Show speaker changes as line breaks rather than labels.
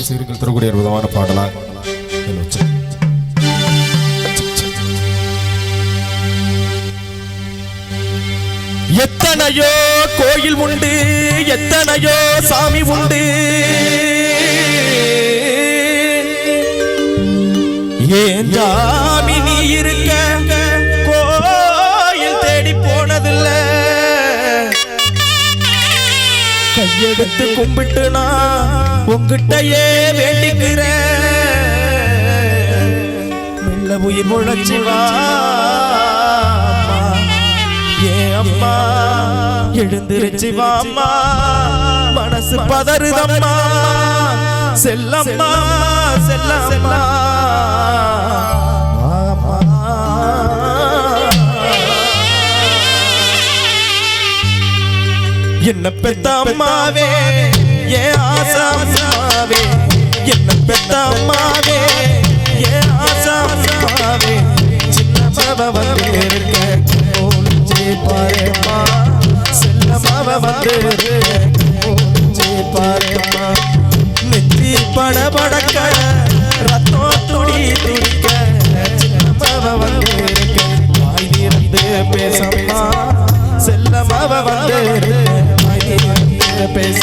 இசைகள் தரக்கூடிய அற்புதமான பாடலா எத்தனையோ கோயில் உண்டு, எத்தனையோ சாமி உண்டு, ஏன் சாமி நீ இருக்க கோயில் தேடி போனதில்ல. கையெடுத்து கும்பிட்டு நான் உங்கிட்டயே வேண்டிக்கிறேன். மெல்ல உயிர் முழச்சி வா ஏ அம்மா, எழுந்திருச்சு வாம்மா, மனசு பதறுதம்மா, செல்லம்மா செல்லம்மா. என்ன பெத்த அம்மாவே ஏ ஆசாமாவே, என்ன பெத்த அம்மாவே ஏ ஆசாமாவே, சின்னமாவ வந்து இருக்க பாரேம்மா, செல்லமாவ வந்து பாரேம்மா. நெத்தி படபடக்க ரத்தம் துடி துடிக்க, சின்னமாவ வந்து இருக்க வாய் திறந்து பேசம்மா, செல்லமாவ வந்து வாய் திறந்து பேச.